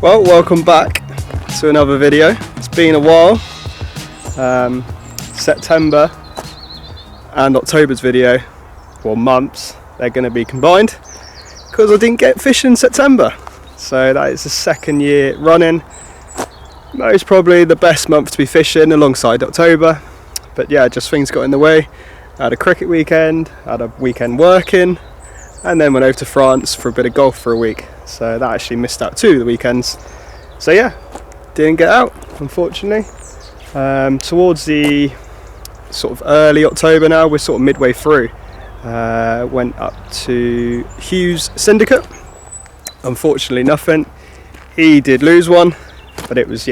Well, welcome back to another video. It's been a while. September and October's video, or months, they're going to be combined because I didn't get fishing in September. So that is the second year running. Most probably the best month to be fishing alongside October. But yeah, just things got in the way. I had a cricket weekend, I had a weekend working, and then went over to France for a bit of golf for a week. So that actually missed out 2 of the weekends. So yeah, didn't get out, unfortunately. Towards the sort of early October now, we're sort of midway through. Went up to Hugh's Syndicate. Unfortunately nothing. He did lose one, but it was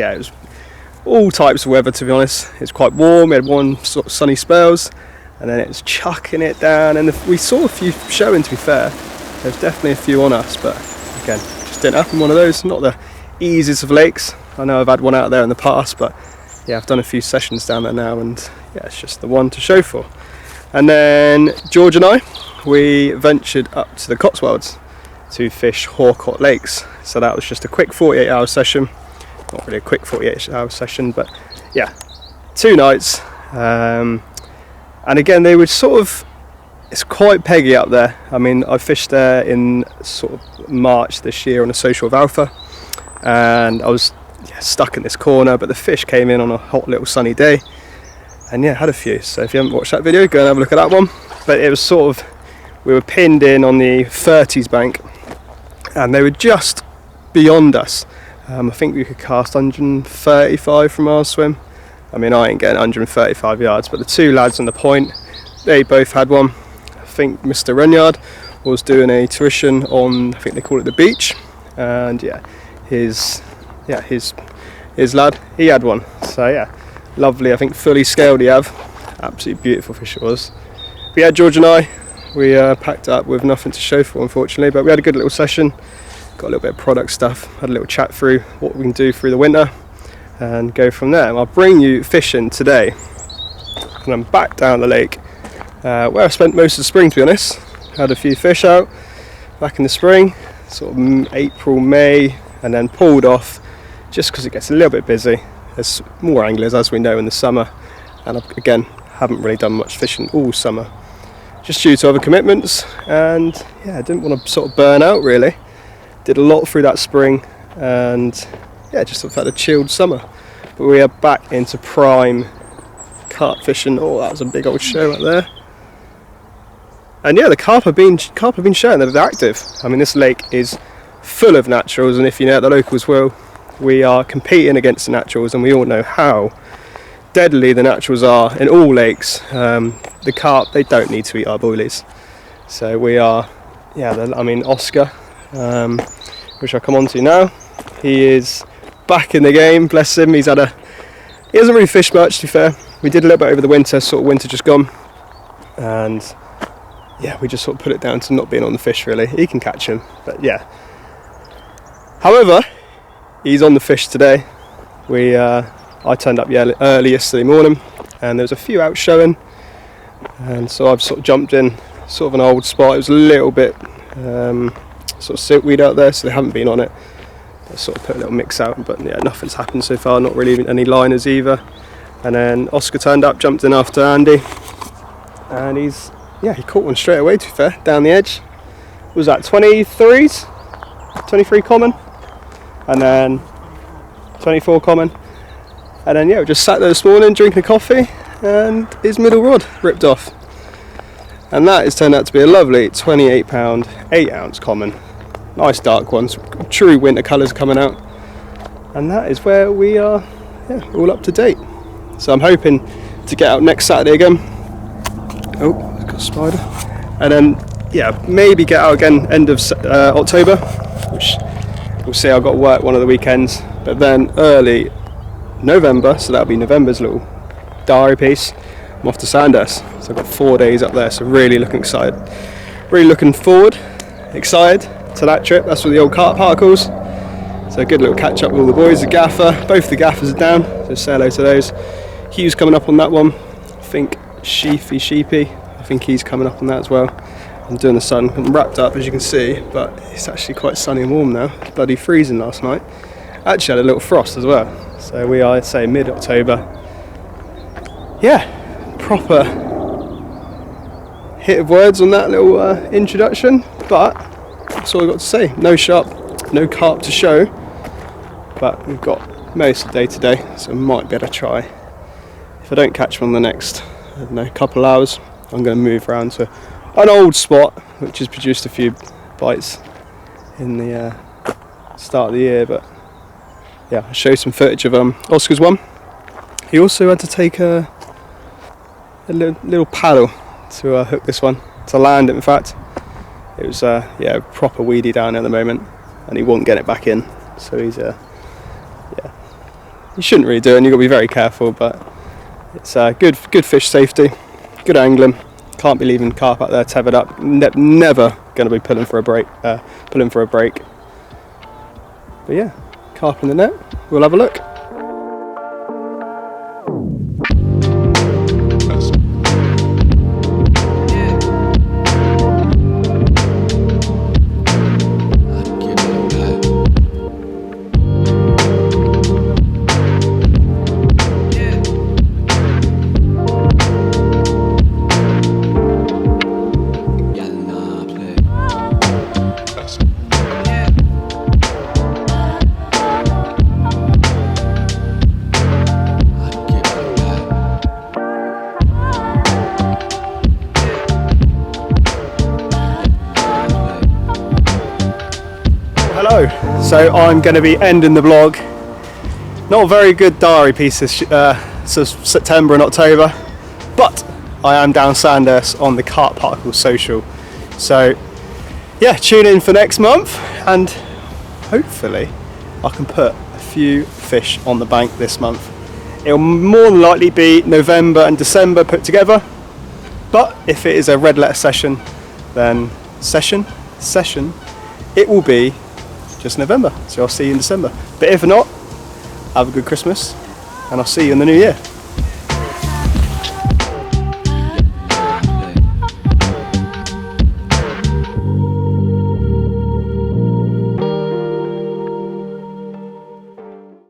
all types of weather, to be honest. It's quite warm, we had one sort of sunny spells, and then it was chucking it down, and we saw a few showing, to be fair. There's definitely a few on us, but again, just didn't happen. One of those, not the easiest of lakes. I know I've had one out there in the past, but yeah, I've done a few sessions down there now, and yeah, it's just the one to show for. And then George and I, we ventured up to the Cotswolds to fish Hawcott Lakes. So that was just a quick 48-hour session. Not really a quick 48-hour session, but yeah, 2 nights. And again, they were sort of, it's quite peggy up there. I mean, I fished there in sort of March this year on a social with Alpha, and I was stuck in this corner, but the fish came in on a hot little sunny day, and yeah, had a few. So if you haven't watched that video, go and have a look at that one. But it was sort of, we were pinned in on the 30s bank, and they were just beyond us. I think we could cast 135 from our swim. I mean, I ain't getting 135 yards, but the 2 lads on the point, they both had one. I think Mr. Renyard was doing a tuition on, I think they call it the beach, and yeah, his lad, he had one. So yeah, lovely. I think fully scaled he have. Absolutely beautiful fish it was. But yeah, George and I, we packed up with nothing to show for, unfortunately, but we had a good little session. Got a little bit of product stuff, had a little chat through what we can do through the winter and go from there. And I'll bring you fishing today, and I'm back down the lake where I spent most of the spring, to be honest. Had a few fish out back in the spring, sort of April, May, and then pulled off just because it gets a little bit busy. There's more anglers, as we know, in the summer, and again, haven't really done much fishing all summer just due to other commitments, and yeah, I didn't want to sort of burn out really. Did a lot through that spring, and yeah, just sort of had a chilled summer. But we are back into prime carp fishing. Oh, that was a big old show out there. And yeah, the carp have been showing that they're active. I mean, this lake is full of naturals, and if you know the locals well, we are competing against the naturals, and we all know how deadly the naturals are in all lakes. The carp, they don't need to eat our boilies. So we are, yeah, I mean, Oscar, which I'll come on to now, he is back in the game, bless him. He hasn't really fished much, to be fair. We did a little bit over the winter, sort of winter just gone, and yeah, we just sort of put it down to not being on the fish really. He can catch him, but yeah. However, he's on the fish today. I turned up early yesterday morning, and there was a few out showing, and so I've sort of jumped in sort of an old spot. It was a little bit sort of siltweed out there, so they haven't been on it. I sort of put a little mix out, but yeah, nothing's happened so far, not really any liners either. And then Oscar turned up, jumped in after Andy, and he caught one straight away, to be fair, down the edge. What was that, 23s? 23 common, and then 24 common. And then yeah, we just sat there this morning drinking a coffee, and his middle rod ripped off. And that has turned out to be a lovely 28 pound, 8 ounce common. Nice dark ones, true winter colours coming out. And that is where we are, all up to date. So I'm hoping to get out next Saturday again. Oh, I've got a spider. And then, yeah, maybe get out again end of October, which we'll see. I've got to work one of the weekends. But then early November, so that'll be November's little diary piece, I'm off to Sandhurst. So I've got 4 days up there, so really looking excited. Really looking forward, excited to that trip. That's with the old Carp Particles. So a good little catch up with all the boys. The gaffer, both the gaffers are down, so say hello to those. Hugh's coming up on that one. I think Sheepy, I think he's coming up on that as well. I'm doing the sun. I'm wrapped up, as you can see, but it's actually quite sunny and warm now. Bloody freezing last night. Actually had a little frost as well. So we are, say, mid-October. Yeah, proper hit of words on that little introduction, but that's all I've got to say. No carp to show, but we've got most of the day today, so I might be able to try. If I don't catch one in the next, I don't know, couple of hours, I'm going to move around to an old spot which has produced a few bites in the start of the year. But yeah, I'll show you some footage of Oscar's one. He also had to take a little paddle to hook this one, to land it. In fact, it was yeah, proper weedy down at the moment, and he won't get it back in. So he's yeah, you shouldn't really do it, and you've got to be very careful. But it's good fish safety, good angling. Can't be leaving carp out there tethered up. Never going to be pulling for a break. But yeah, carp in the net. We'll have a look. Hello, so I'm going to be ending the vlog. Not a very good diary piece this September and October, but I am down Sandhurst on the Carp Particles social. So yeah, tune in for next month, and hopefully I can put a few fish on the bank this month. It'll more than likely be November and December put together, but if it is a red letter session, then session, it will be just November, so I'll see you in December. But if not, have a good Christmas, and I'll see you in the new year.